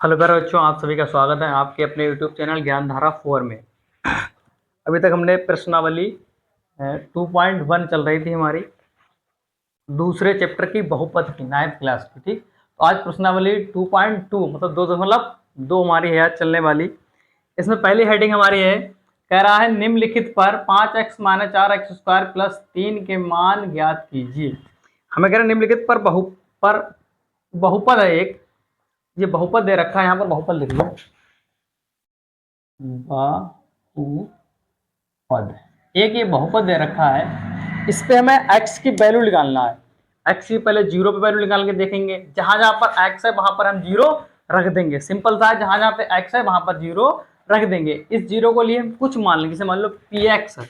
Hello प्यारे बच्चों, आप सभी का स्वागत है आपके अपने यूट्यूब चैनल ज्ञानधारा 4 में। अभी तक हमने प्रश्नावली 2.1 चल रही थी हमारी दूसरे चैप्टर की बहुपद की 9th क्लास की। ठीक, तो आज प्रश्नावली 2.2 मतलब 2.2 हमारी है आज चलने वाली। इसमें पहली हेडिंग हमारी है, कह रहा है निम्नलिखित पर 5x - 4x² प्लस 3 के मान ज्ञात कीजिए। हमें कह रहे हैं निम्नलिखित पर बहुपद है एक, ये बहुपद दे रखा है, यहाँ पर बहुपद लिख लो, बहुपद। एक ये बहुपद दे रखा है, इस पे हमें x की वैल्यू निकालना है। x की पहले 0 पे वैल्यू निकाल के देखेंगे, जहां जहां पर x है वहां पर हम 0 रख देंगे। सिंपल सा है, जहां जहां पे x है वहां पर 0 रख देंगे। इस 0 को लिए हम कुछ मान लेंगे, जैसे मान लो px है,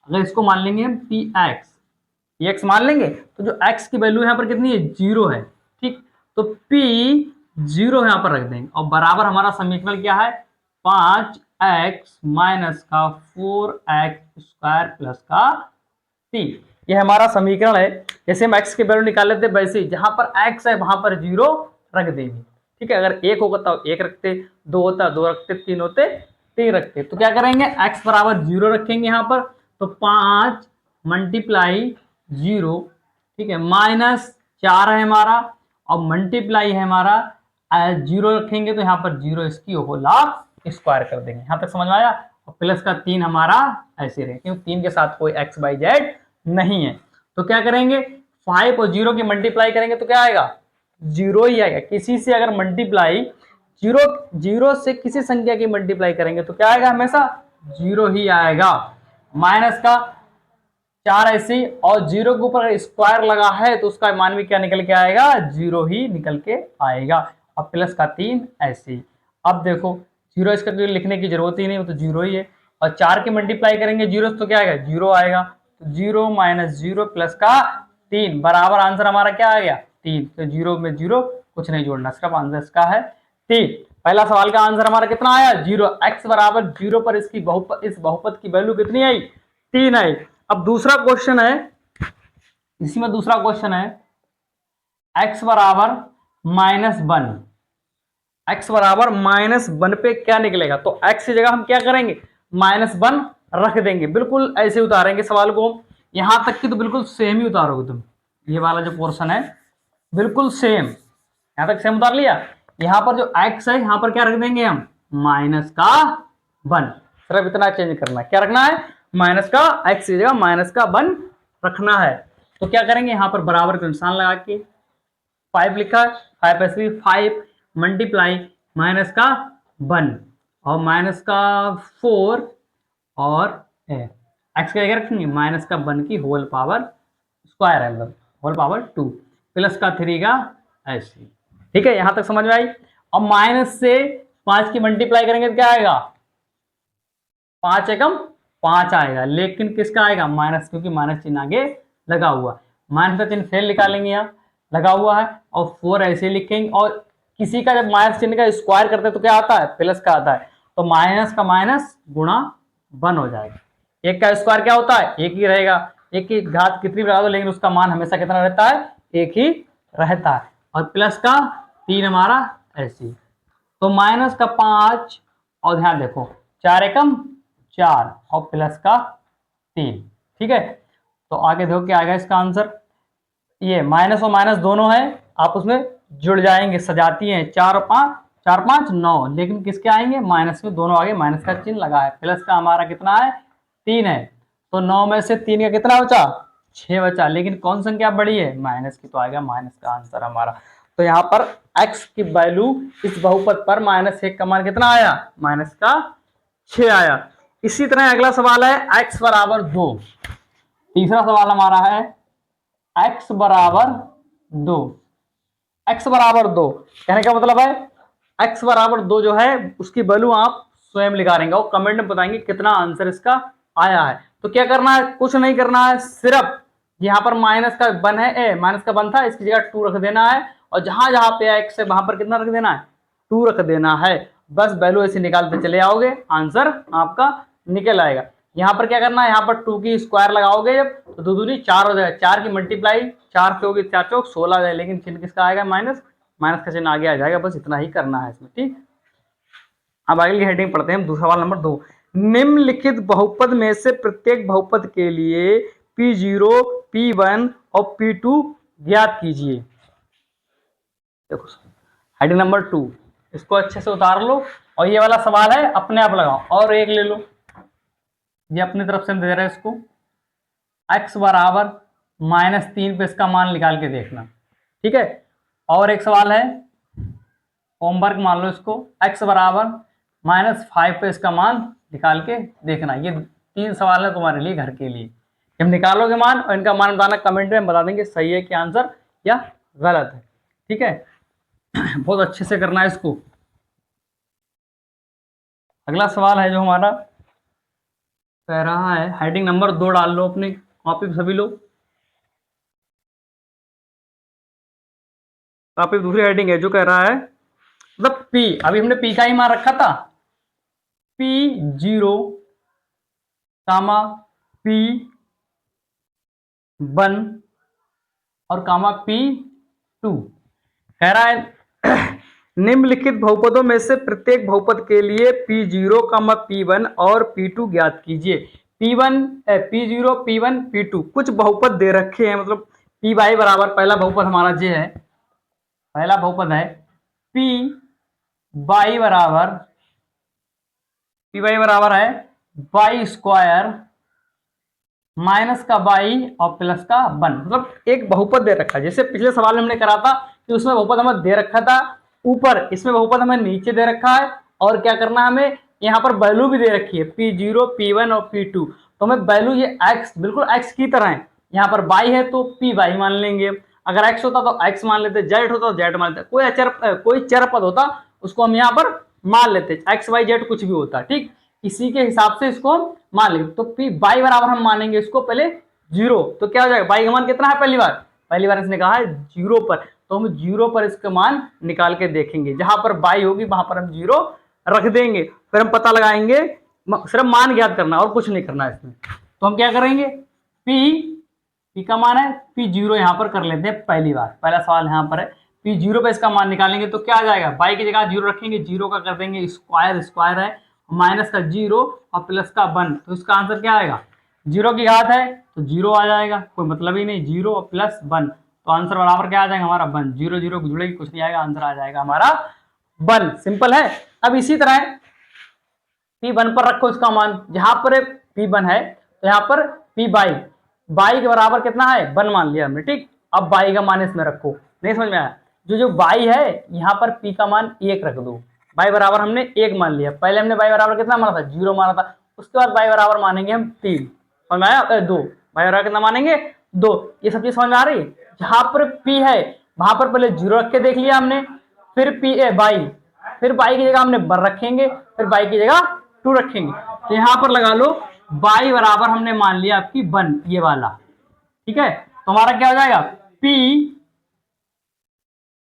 अगर इसको मान लेंगे हम px मान लेंगे तो जो x की वैल्यू यहाँ पर कितनी है, 0 है। ठीक, तो p 0 यहाँ पर रख देंगे और बराबर हमारा समीकरण क्या है, 5x माइनस का 4x² प्लस का 3। ये हमारा समीकरण है। जैसे हम x की वैल्यू निकाल लेते वैसे ही जहां पर x है वहां पर 0 रख देंगे। ठीक है, अगर 1 होगा तो 1 रखते, 2 होता 2 रखते, 3 होते 3 रखते। तो क्या करेंगे, x बराबर 0 रखेंगे यहाँ पर, तो 5 मल्टीप्लाई 0, ठीक है, माइनस 4 है हमारा और मल्टीप्लाई है हमारा 0 रखेंगे तो यहाँ पर 0 इसकी होल स्क्वायर कर देंगे। यहाँ तक समझ में आया। और प्लस का 3 हमारा ऐसे रहे, क्योंकि 3 के साथ कोई x y z नहीं है। तो क्या करेंगे, 5 और 0 की मल्टीप्लाई करेंगे तो क्या आएगा, 0 ही आएगा। किसी से अगर मल्टीप्लाई 0 से किसी संख्या की मल्टीप्लाई करेंगे तो क्या आएगा, हमेशा 0 ही आएगा। माइनस का 4 ऐसे, और 0 के ऊपर स्क्वायर लगा है तो उसका मान भी क्या निकल के आएगा, 0 ही निकल के आएगा। और प्लस का 3 ऐसे। अब देखो 0 इसका लिखने की जरूरत ही नहीं, वो तो 0 ही है। और 4 की मल्टीप्लाई करेंगे 0 तो क्या आएगा, 0 आएगा। तो 0 माइनस 0 प्लस का 3 बराबर आंसर हमारा क्या आ गया, 3। तो 0 में 0 कुछ नहीं जोड़ना, इसका आंसर इसका है 3। पहला सवाल का आंसर हमारा कितना आया, 0। x बराबर 0 पर इसकी इस बहुपद की वैल्यू कितनी आई, 3 आई। अब दूसरा क्वेश्चन है, इसी में दूसरा क्वेश्चन है, x बराबर -1, x बराबर -1 पे क्या निकलेगा। तो x की जगह हम क्या करेंगे, -1 रख देंगे। बिल्कुल ऐसे उतारेंगे सवाल को, यहां तक की तो बिल्कुल सेम ही उतारोगे तुम। ये वाला जो पोर्शन है बिल्कुल सेम, यहां तक सेम उतार लिया। यहां पर जो x है यहां पर क्या रख देंगे हम, -1। सिर्फ इतना चेंज करना है, क्या रखना है, माइनस का, x की जगह -1 रखना है। तो क्या करेंगे, यहां पर बराबर का निशान लगा के 5 लिखा है, 5 ऐसे 5 मल्टीप्लाई -1 और -4 और x का क्या रखेंगे, -1 की होल पावर स्क्वायर है, मतलब होल पावर 2 प्लस का 3 का ऐसे। ठीक है, यहां तक समझ में आई। और माइनस से 5 की मल्टीप्लाई करेंगे तो क्या आएगा, 5 एकम 5 आएगा, लेकिन किसका आएगा, माइनस, क्योंकि माइनस चिन्ह आगे लगा हुआ। माइनस का चिन्ह फेल निकालेंगे, यहाँ लगा हुआ है, और 4 ऐसे लिखेंगे। और किसी का जब माइनस चिन्ह का स्क्वायर करते हैं तो क्या आता है, प्लस का आता है। तो माइनस का माइनस गुणा 1 हो जाएगा। एक का स्क्वायर क्या होता है, एक ही रहेगा। एक की घात कितनी बढ़ा दो लेकिन उसका मान हमेशा कितना रहता है, एक ही रहता है। और प्लस का 3 हमारा ऐसे। तो माइनस का 5 और ध्यान देखो 4 एकम 4 और प्लस का 3। ठीक है, तो आगे देखो क्या आएगा इसका आंसर। ये माइनस और माइनस दोनों है, आप उसमें जुड़ जाएंगे, सजाती हैं 4 और 5 9, लेकिन किसके आएंगे, माइनस में, दोनों आगे माइनस का चिन्ह लगा है। प्लस का हमारा कितना है, 3 है। तो 9 में से 3 का कितना बचा, 6 बचा, लेकिन कौन संख्या बड़ी है, माइनस की, तो आएगा माइनस का आंसर हमारा। तो यहाँ पर x की वैल्यू इस बहुपद पर -1 का मान कितना आया, माइनस का 6 आया। इसी तरह अगला सवाल है x बराबर 2। तीसरा सवाल हमारा है x बराबर 2। x बराबर 2 कहने का मतलब है x बराबर 2 जो है उसकी वैल्यू आप स्वयं लिखा रहेंगे और कमेंट में बताएंगे कितना आंसर इसका आया है। तो क्या करना है, कुछ नहीं करना है, सिर्फ यहाँ पर माइनस का 1 है, माइनस का 1 था, इसकी जगह 2 रख देना है। और जहां जहां पे x है वहां पर कितना रख देना है, 2 रख देना है। बस वैल्यू ऐसे निकालते चले आओगे, आंसर आपका निकल आएगा। यहाँ पर क्या करना है, यहाँ पर 2 की स्क्वायर लगाओगे जब तो 2 दूनी 4 हो जाएगा, 4 की मल्टीप्लाई 4 से होगी, 4 चौक 16 है, लेकिन चिन्ह किसका आएगा, माइनस, माइनस का चिन्ह आगे आ जाएगा, बस इतना ही करना है इसमें, ठीक। अब अगली हेडिंग पढ़ते हैं हम, दूसरा सवाल नंबर 2। निम्नलिखित बहुपद में से प्रत्येक बहुपद के लिए P0, P1 और P2 ज्ञात कीजिए। देखो हेडिंग नंबर 2, इसको अच्छे से उतार लो और ये वाला सवाल है अपने आप लगाओ, और एक ले लो, ये अपनी तरफ से दे रहे हैं इसको, x बराबर -3 पे इसका मान निकाल के देखना, ठीक है। और एक सवाल है होमवर्क मान लो इसको, x बराबर -5 पे इसका मान निकाल के देखना। ये 3 सवाल है तुम्हारे लिए घर के लिए। जब निकालोगे मान और इनका मान बताना, कमेंट में बता देंगे सही है कि आंसर या गलत है, ठीक है। बहुत अच्छे से करना है इसको। अगला सवाल है जो हमारा कह रहा है, हेडिंग नंबर 2 डाल लो अपने कॉपी पे सभी लोग। कॉपी पे दूसरी हेडिंग है जो कह रहा है, मतलब P, अभी हमने P का ही मान रखा था, P0, P1 और P2 कह रहा है निम्नलिखित बहुपदों में से प्रत्येक बहुपद के लिए P0, P1 और P2 ज्ञात कीजिए। P0, P1, P2 कुछ बहुपद दे रखे हैं, मतलब P बाई बराबर, पहला बहुपद हमारा ये है, पहला बहुपद है P बाई बराबर है बाई स्क्वायर माइनस का बाई और प्लस का 1, मतलब एक बहुपद दे रखा है। जैसे पिछले सवाल में हमने करा था कि उसमें बहुपद हमें दे रखा था ऊपर, इसमें बहुपद हमें नीचे दे रखा है, और क्या करना है हमें, यहाँ पर वैल्यू भी दे रखी है P0, P1 और P2, तो हमें वैल्यू ये x बिल्कुल x की तरह है। यहाँ पर y है तो P y मान लेंगे, अगर x होता तो x मान लेते, z होता तो z मान लेते, कोई चर पद होता उसको हम यहाँ पर मान लेते, x y z कुछ भी होता, ठीक। इसी के हिसाब से इसको हम मान लेंगे। तो P बाई बराबर हम मानेंगे इसको पहले 0, तो क्या हो जाएगा, बाई का मान कितना है, पहली बार इसने कहा है 0 पर, तो हम 0 पर इसका मान निकाल के देखेंगे, जहां पर बाई होगी वहां पर हम 0 रख देंगे, फिर हम पता लगाएंगे, सिर्फ मान ज्ञात करना और कुछ नहीं करना इसमें। तो हम क्या करेंगे, P का मान है P0 यहाँ पर कर लेते हैं, पहली बार पहला सवाल यहाँ पर है, P0 पे इसका मान निकालेंगे तो क्या आ जाएगा, बाई की जगह 0 रखेंगे, 0 का कर देंगे स्क्वायर है, माइनस का 0 और प्लस का 1, तो इसका आंसर क्या आएगा, 0 की घात है तो 0 आ जाएगा, कोई मतलब ही नहीं, 0 और प्लस 1, तो आंसर बराबर क्या आ जाएगा हमारा 1, 0 0 जुड़ेगी कुछ नहीं आएगा, आंसर आ जाएगा हमारा 1, सिंपल है। अब इसी तरह P1 पर रखो इसका मान, जहां पर P1 है तो यहाँ पर P बाई के बराबर कितना है 1 मान लिया हमने, ठीक। अब बाई का मान इसमें रखो, नहीं समझ में आया, जो बाई है यहाँ पर P का मान 1 रख दो, बाई बराबर हमने 1 मान लिया, पहले हमने बाई बराबर कितना माना था 0 माना था, उसके बाद बाई बराबर मानेंगे हम 3, समझ में आया, 2 बाई बराबर कितना मानेंगे 2, ये सब चीज समझ में आ रही है। जहां पर P है वहां पर पहले 0 रख के देख लिया हमने, फिर P बाई, फिर बाई की जगह हमने 1 रखेंगे, फिर बाई की जगह 2 रखेंगे, तो यहाँ पर लगा लो बाई बराबर हमने मान लिया आपकी 1, ये वाला, ठीक है। तो हमारा क्या हो जाएगा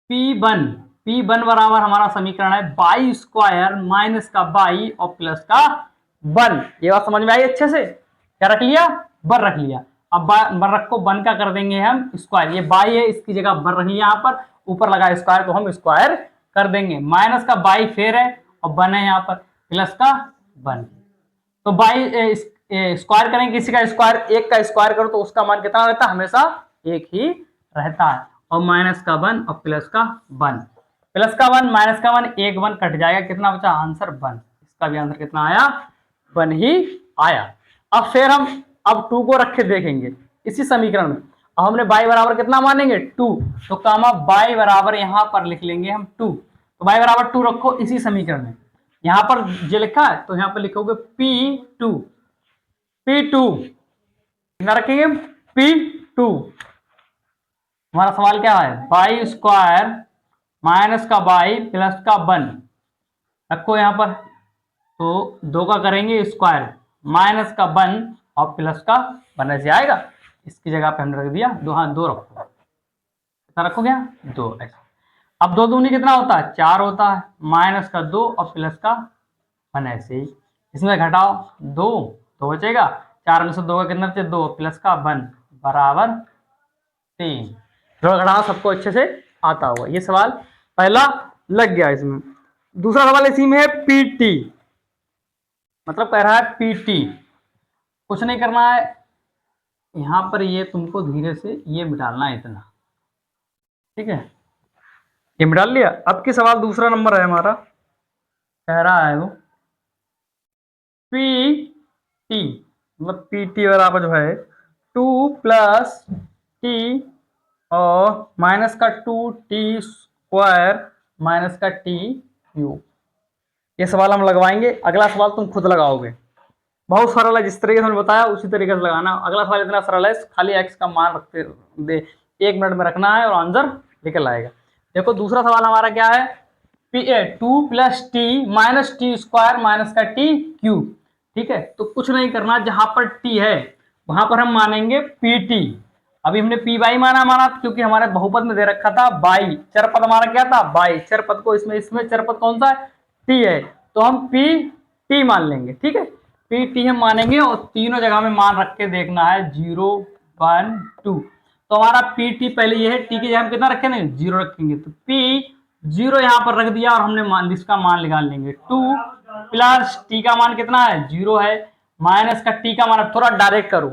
P1 बराबर हमारा समीकरण है बाई स्क्वायर माइनस का बाई और प्लस का 1, ये बात समझ में आई अच्छे से, क्या रख लिया 1 रख लिया, अब 1 रखो 1 का कर देंगे हम स्क्वायर, ये बाई है इसकी जगह 1 रख लिया, यहाँ पर ऊपर लगा स्क्वायर तो हम स्क्वायर कर देंगे, माइनस का बाई फिर है और 1 है यहाँ पर, प्लस का 1, तो बाई स्क्वायर करेंगे, किसी का स्क्वायर, एक का स्क्वायर करो तो उसका मान कितना रहता है, हमेशा 1 ही रहता है, और माइनस का 1 और प्लस का 1, प्लस का 1 माइनस का 1, 1 1 कट जाएगा, कितना बचा आंसर 1, इसका भी आंसर कितना आया 1 ही आया। अब फिर हम अब 2 को रख के देखेंगे इसी समीकरण में, अब हमने बाई बराबर कितना मानेंगे 2, तो कामा बाई बराबर यहाँ पर लिख लेंगे हम 2, तो बाई बराबर 2 रखो इसी समीकरण में, यहाँ पर जो लिखा है तो यहाँ पर लिखोगे P2 कितना रखेंगे P2, हमारा सवाल क्या है बाई स्क्वायर माइनस का बाई प्लस का 1 रखो यहाँ पर, तो 2 का करेंगे स्क्वायर माइनस का 1 और प्लस का 1 ऐसे आएगा, इसकी जगह पे हमने रख दिया 2, हाँ 2 रखो, कितना रखोगे 2 ऐसे, अब 2 दूनी कितना होता है 4 होता है, माइनस का 2 और प्लस का 1 ऐसे ही, इसमें घटाओ 2 बचेगा, 4 में से 2 का कितना बचे 2 प्लस का 1 बराबर 3, जोड़ घटाओ सबको अच्छे से आता होगा। ये सवाल पहला लग गया इसमें। दूसरा सवाल इसी में है पीटी, मतलब कह रहा है पीटी। कुछ नहीं करना है, यहां पर ये तुमको धीरे से ये मिटालना है इतना, ठीक है, ये मिटा लिया। अब की सवाल दूसरा नंबर है हमारा, कह रहा है वो पी टी, मतलब पी टी बराबर जो है 2 + टी और माइनस का 2t² माइनस का t³ ये सवाल हम लगवाएंगे। अगला सवाल तुम खुद लगाओगे, बहुत सरल है, जिस तरीके से हमने बताया उसी तरीके से लगाना। अगला सवाल इतना सरल है, खाली x का मान रखते दे 1 मिनट में रखना है और आंसर निकल आएगा। देखो दूसरा सवाल हमारा क्या है, 2 + t माइनस t² माइनस का t³, ठीक है। तो कुछ नहीं करना, जहां पर t है वहां पर हम मानेंगे pt। अभी हमने पी बाई माना क्योंकि हमारे बहुपद में दे रखा था बाई, चरपद हमारा क्या था बाई, चरपद को इसमें चरपद कौन सा है टी है, तो हम पी टी मान लेंगे, ठीक है, पी टी हम मानेंगे और तीनों जगह में मान रख के देखना है 0 1 2। तो हमारा पी टी पहले ये है, टी की जगह हम कितना रखेंगे 0 रखेंगे, तो पी 0 यहाँ पर रख दिया और हमने इसका मान निकाल लेंगे 2 + टी का मान कितना है 0 है, माइनस का टी का मान, थोड़ा डायरेक्ट करो,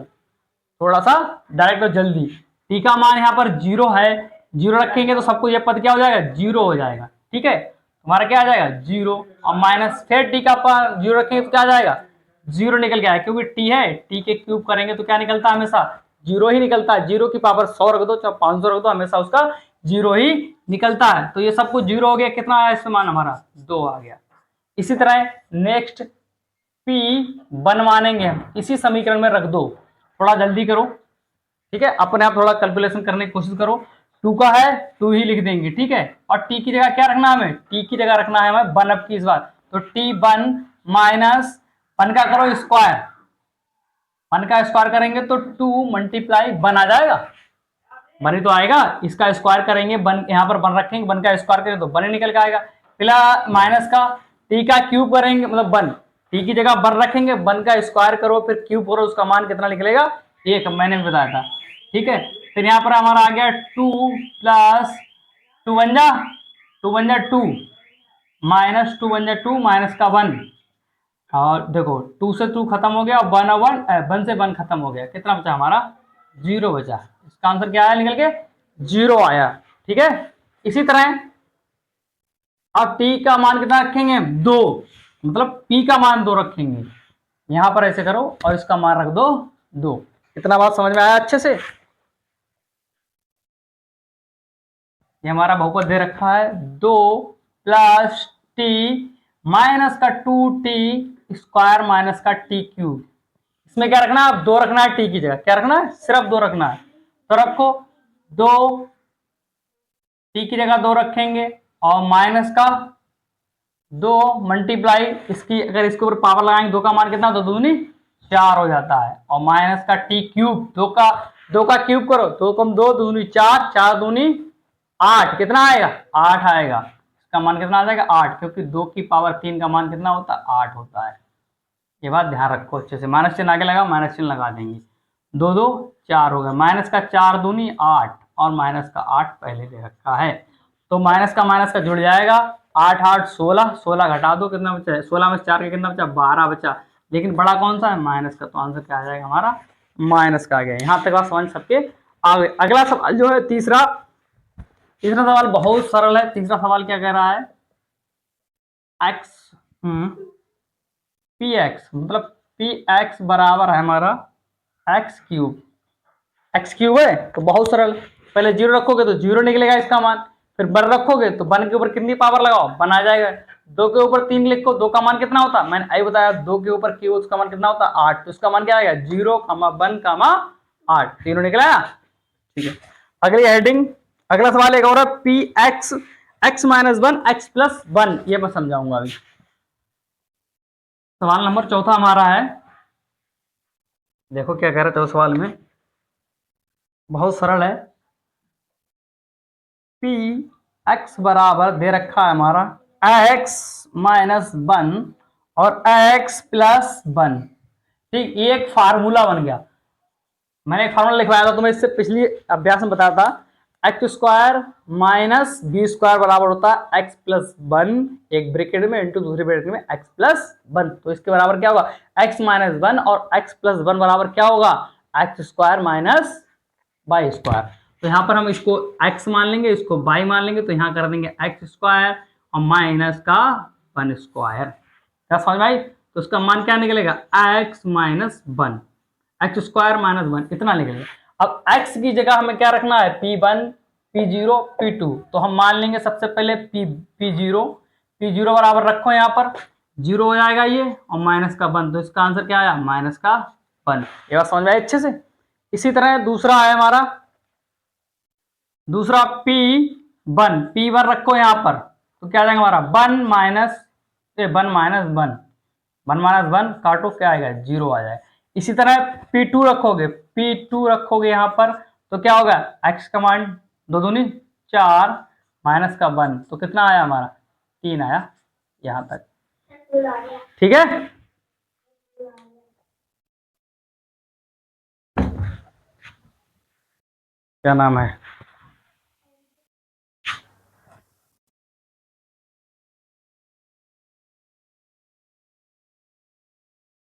थोड़ा सा डायरेक्ट और जल्दी, टी का मान यहाँ पर 0 है, 0 रखेंगे तो सबको ये पद क्या हो जाएगा 0 हो जाएगा, ठीक है, हमारा क्या आ जाएगा 0 और माइनस फिर टी का पावर 0 रखेंगे तो क्या आ जाएगा 0 निकल के आएगा, क्योंकि टी है, टी के क्यूब करेंगे तो क्या निकलता है हमेशा 0 ही निकलता है, 0 की पावर 100 रख दो चाहे 500 रख दो हमेशा उसका 0 ही निकलता है। तो ये सब कुछ 0 हो गया, कितना आया इसमें मान हमारा 2 आ गया। इसी तरह नेक्स्ट P1 मानेंगे हम, इसी समीकरण में रख दो, थोड़ा जल्दी करो, ठीक है, अपने आप थोड़ा कैलकुलेशन करने की कोशिश करो। 2 का है 2 ही लिख देंगे, ठीक है, और टी की जगह क्या रखना है हमें, टी की जगह रखना है हमें 1 अब की इस बार, तो t1 माइनस 1 का करो स्क्वायर, 1 का स्क्वायर करेंगे तो 2 × 1 आ जाएगा, 1 ही तो आएगा, इसका स्क्वायर करेंगे 1 यहाँ पर 1 रखेंगे, 1 का स्क्वायर करेंगे तो 1 ही निकल के आएगा, फिलहाल माइनस का टी का क्यूब करेंगे मतलब 1, टी की जगह 1 रखेंगे, 1 का स्क्वायर करो फिर क्यूब करो, उसका मान कितना निकलेगा 1, मैंने बताया था, ठीक है। फिर यहाँ पर हमारा आ गया 2 + 2 बन जा 2 माइनस 2 बन जा 2 माइनस का 1, और देखो 2 से 2 खत्म हो गया, 1 और 1 से 1 खत्म हो गया, कितना बचा हमारा 0 बचा, इसका आंसर क्या आया निकल के 0 आया, ठीक है। इसी तरह अब t का मान कितना रखेंगे 2, मतलब p का मान 2 रखेंगे, यहां पर ऐसे करो और इसका मान रख दो 2, इतना बात समझ में आया अच्छे से। ये हमारा बहुपद दे रखा है 2 + t माइनस का 2t² माइनस का t³, इसमें क्या रखना है, अब 2 रखना है, t की जगह क्या रखना है सिर्फ 2 रखना है, तो रखो 2, t की जगह 2 रखेंगे और माइनस का 2 मल्टीप्लाई इसकी, अगर इसके ऊपर पावर लगाएंगे 2 का मान कितना, 2 दूनी 4 हो जाता है, और माइनस का t³, 2 का क्यूब करो, 2 कम 2 दूनी 4, 4 दूनी 8, कितना आएगा 8 आएगा, इसका मान कितना आ जाएगा 8, क्योंकि 2 की पावर 3 का मान कितना होता है 8 होता है, ये बात ध्यान रखो अच्छे से, माइनस चिन्ह आगे लगा माइनस चिन्ह लगा देंगे, 2 2 4 हो गया, माइनस का 4 दूनी 8 और माइनस का 8 पहले दे रखा है, तो माइनस का जुड़ जाएगा, 8 8 16, 16 घटा दो कितना बचा है, 16 में 4 का कितना बचा 12 बचा, लेकिन बड़ा कौन सा है माइनस का, तो आंसर क्या आ जाएगा हमारा माइनस का आ गया। यहाँ तक बात समझ सबके आ गए। अगला सवाल जो है तीसरा सवाल बहुत सरल है। तीसरा सवाल क्या कह रहा है, एक्स पी एक्स, मतलब पी एक्स बराबर है हमारा x³ है, तो बहुत सरल, पहले 0 रखोगे तो 0 निकलेगा इसका मान, फिर 1 रखोगे तो 1 के ऊपर कितनी पावर लगाओ 1 आ जाएगा, 2 के ऊपर 3 लिखो, 2 का मान कितना होता है मैंने अभी बताया, 2 के ऊपर क्यों उसका मान कितना होता है 8, तो उसका मान क्या आएगा 0, 1, 8, तीनों निकला, ठीक है। अगली हेडिंग, अगला सवाल एक और है पी एक्स x-1 x+1, ये मैं समझाऊंगा अभी। सवाल नंबर चौथा हमारा है, देखो क्या कह रहे थे उस सवाल में, बहुत सरल है, पी एक्स बराबर दे रखा है हमारा x-1 और x+1, ठीक, ये एक फार्मूला बन गया, मैंने एक फार्मूला लिखवाया था तुम्हें, इससे पिछली अभ्यास में बताया था, x square minus b square बराबर होता है एक्स प्लस वन, एक ब्रैकेट में इंटू दूसरे ब्रैकेट में एक्स प्लस वन। तो इसके बराबर क्या होगा, एक्स माइनस वन, और एक्स प्लस वन बराबर क्या होगा, x square minus y square. तो यहाँ पर हम इसको x मान लेंगे, इसको y मान लेंगे, तो यहाँ कर देंगे एक्स स्क्वायर और माइनस का वन स्क्वायर। क्या समझ में आई? तो उसका मान क्या निकलेगा, x minus one, x square minus one, इतना निकलेगा। अब x की जगह हमें क्या रखना है, p1 p0 p2। तो हम मान लेंगे सबसे पहले p0 बराबर रखो, यहाँ पर जीरो हो जाएगा ये, और माइनस का वन, तो इसका आंसर क्या आया, माइनस का वन। ये बात समझ में आई अच्छे से। इसी तरह दूसरा है हमारा, दूसरा p1 रखो यहाँ पर, तो क्या आ जाएगा हमारा वन माइनस वन काटो, क्या आएगा, जीरो आ जाएगा। इसी तरह p2 रखोगे यहाँ पर, तो क्या होगा, x का मान दो दूनी चार, माइनस का वन, तो कितना आया हमारा, तीन आया यहाँ तक। ठीक है, क्या नाम है।